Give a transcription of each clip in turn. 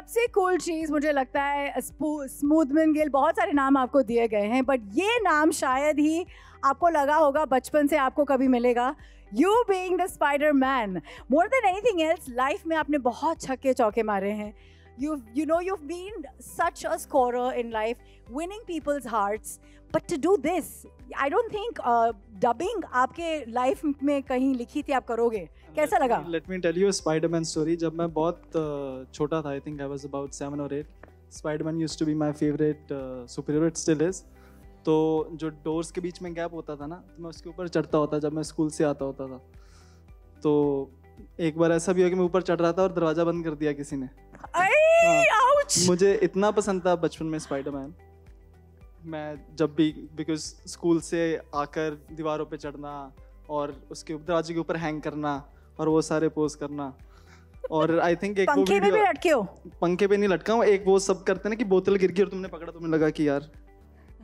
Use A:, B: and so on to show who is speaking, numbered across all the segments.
A: सबसे कूल चीज़ मुझे लगता है स्मूथमैन गिल, बहुत सारे नाम आपको दिए गए हैं बट ये नाम शायद ही आपको लगा होगा बचपन से आपको कभी मिलेगा. You being the Spider-Man, more than anything else, life में आपने बहुत छक्के चौके मारे हैं. You've been such a scorer in life, winning people's hearts. But to do this, I don't think dubbing आपके लाइफ में कहीं लिखी थी आप करोगे. कैसा लगा?
B: Let me tell you a Spider-Man story. जब मैं बहुत छोटा था, I think I was about 7 or 8. Spider-Man used to be my favorite superhero. It still is. तो जो डोर्स के बीच में गैप होता था ना, तो मैं उसके ऊपर चढ़ता होता जब मैं स्कूल से आता होता था. तो एक बार ऐसा भी हुआ कि मैं ऊपर चढ़ रहा था और दरवाजा बंद कर दिया किसी ने. मुझे इतना पसंद था बचपन में स्पाइडरमैन. मैं जब भी बिकॉज स्कूल से आकर दीवारों पे चढ़ना और उसके दरवाजे के ऊपर हैंग करना और वो सारे पोज करना. और आई थिंक एक
A: पंखे पे भी लटके हो?
B: पंखे पे नहीं लटका हूँ. एक वो सब करते ना कि बोतल गिर गई और तुमने पकड़ा, तुम्हें लगा कि यार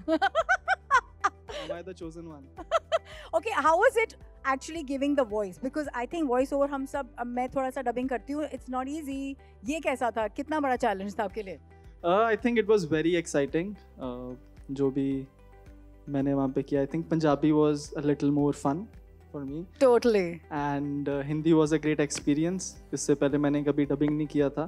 B: am I the chosen one?
A: Okay, how was it actually giving the voice? Because I think voice over हम सब, मैं थोड़ा सा डबिंग करती हूँ, it's not easy. ये कैसा था? कितना बड़ा चैलेंज था आपके लिए?
B: I think it was very exciting. जो भी मैंने वहाँ पे किया, I think Punjabi was a little more fun for me.
A: Totally.
B: And Hindi was a great experience. इससे पहले मैंने कभी डबिंग नहीं किया था.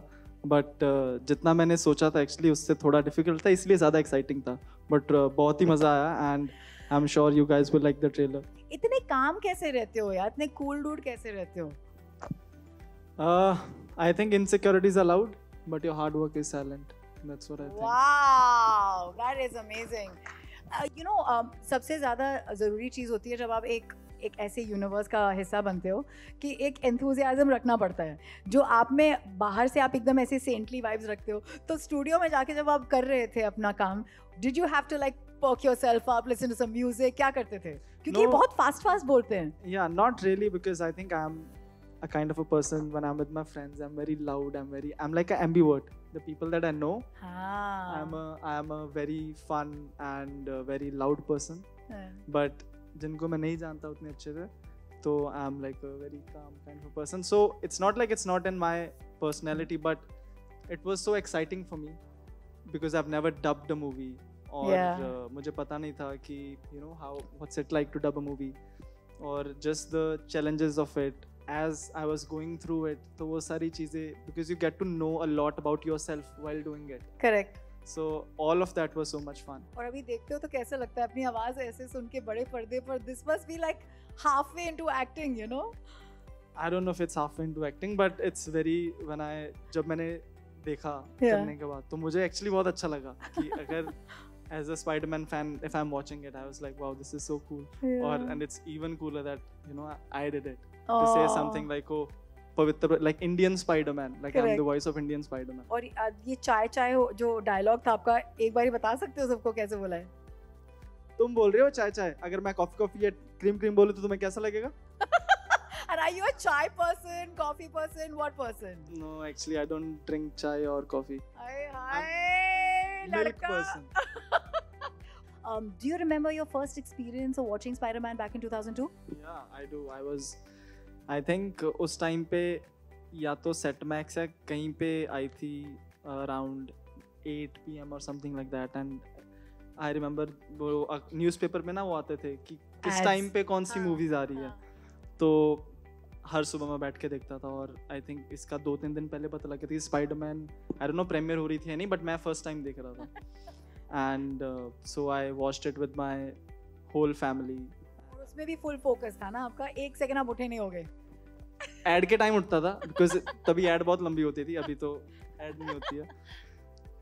B: बट जितना मैंने सोचा था एक्चुअली उससे थोड़ा डिफिकल्ट था, इसलिए ज़्यादा एक्साइटिंग था. बट बहुत ही मज़ा आया and I am sure you guys will like the trailer.
A: इतने काम कैसे रहते हो यार? इतने कूल डूड कैसे रहते हो?
B: I think insecurities allowed but your hard work is silent. That's what I think.
A: Wow, that is amazing. सबसे ज़्यादा ज़रूरी चीज़ होती है जब आप एक ऐसे यूनिवर्स का हिस्सा बनते हो कि एक एंथुजियाज्म रखना पड़ता है जो आप में, बाहर से आप एकदम ऐसे सेंटली वाइब्स रखते हो. तो स्टूडियो में जाके जब आप कर रहे थे अपना काम, did you have to like perk yourself up, listen to some music, क्या करते थे? क्योंकि ये बहुत फास्ट बोलते हैं.
B: या not really, because I think I am a kind of a person when I'm with my friends. I'm very loud. I'm like an ambivert. The people that I know, I am a very fun and very loud person. But जिनको मैं नहीं जानता उतने अच्छे से, तो I am like a very calm kind of a person. So it's not like it's not in my personality, but it was so exciting for me because I've never dubbed a movie. और मुझे पता नहीं था कि what's it like to dub a movie, और just the challenges of it. As I was going through it, तो वो सारी चीज़ें, because you get to know a lot about yourself while doing it.
A: Correct.
B: So all of that was so much fun.
A: और अभी देखते हो तो कैसा लगता है अपनी आवाज़ ऐसे सुन के बड़े पर्दे पर? This must be like halfway into acting, you know?
B: I don't know if it's halfway into acting, but it's very, जब मैंने देखा करने के बाद, तो मुझे actually बहुत अच्छा लगा कि अगर as a Spider-Man fan, if I'm watching it, I was like, wow, this is so cool. And it's even cooler that I did it. To say something like, oh, पवित्र, like Indian Spider-Man, like I'm the voice of Indian Spider-Man.
A: और ये चाय चाय जो dialogue था आपका, एक बार बता सकते हो सबको कैसे बोला है?
B: तुम बोल रहे हो चाय चाय, अगर मैं कॉफी या क्रीम बोलूं तो तुम्हें कैसा लगेगा?
A: And are you a chai person, coffee person, what person?
B: No, actually I don't drink chai or coffee.
A: Hi,
B: milk person.
A: Do you remember your first experience of watching Spider-Man back in 2002?
B: Yeah, I do. I think उस time पे या तो set max या कहीं पे आई थी around 8 PM or something like that, and I remember वो newspaper में ना वो आते थे कि किस टाइम पे कौन सी मूवीज आ रही है, तो हर सुबह मैं बैठ के देखता था. और आई थिंक इसका 2-3 दिन पहले पता लगा था Spiderman, I don't know premiere हो रही थी या नहीं, बट मैं फर्स्ट टाइम देख रहा था. And so I watched it with my whole family.
A: उसमें भी फुल फोकस था ना आपका? एक सेकंड आप उठे नहीं हो गए?
B: एड के टाइम उठता था, बिकॉज तभी एड बहुत लंबी होती थी, अभी तो एड नहीं होती है.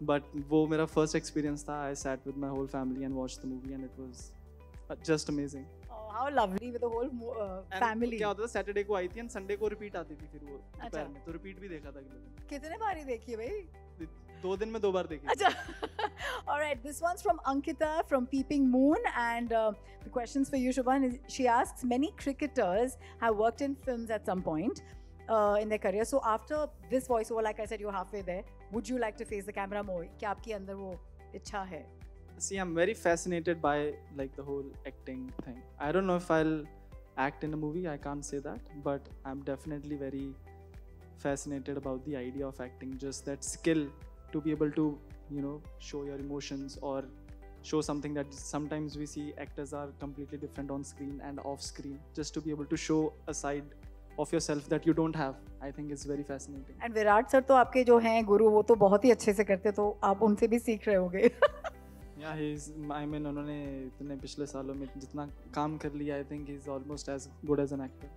B: बट वो मेरा फर्स्ट एक्सपीरियंस था. I sat with my whole family and watched the movie and it was just amazing.
A: How lovely with the whole family.
B: क्या होता था, सैटरडे को आई थी एंड संडे को रिपीट आती थी, फिर वो दोपहर में, तो रिपीट भी देखा था अगले दिन.
A: कितने बार ही देखी है भाई?
B: 2 दिन में 2 बार देखी.
A: अच्छा. All right, this one's from Ankita from Peeping Moon, and the questions for you, Shubhan, is she asks, many cricketers have worked in films at some point in their career. So after this voiceover, like I said, you're halfway there. Would you like to face the camera more? क्या आपके अंदर वो इच्छा है?
B: See, I'm very fascinated by like the whole acting thing. I don't know if I'll act in a movie, I can't say that, but I'm definitely very fascinated about the idea of acting, just that skill to be able to, show your emotions or show something that sometimes we see actors are completely different on screen and off screen. Just to be able to show a side of yourself that you don't have, I think is very fascinating.
A: And Virat sir तो आपके जो हैं गुरु, वो तो बहुत ही अच्छे से करते, तो आप उनसे भी सीख रहे होंगे.
B: Yeah, उन्होंने इतने पिछले सालों में जितना काम कर लिया, I think he's almost as good as an actor.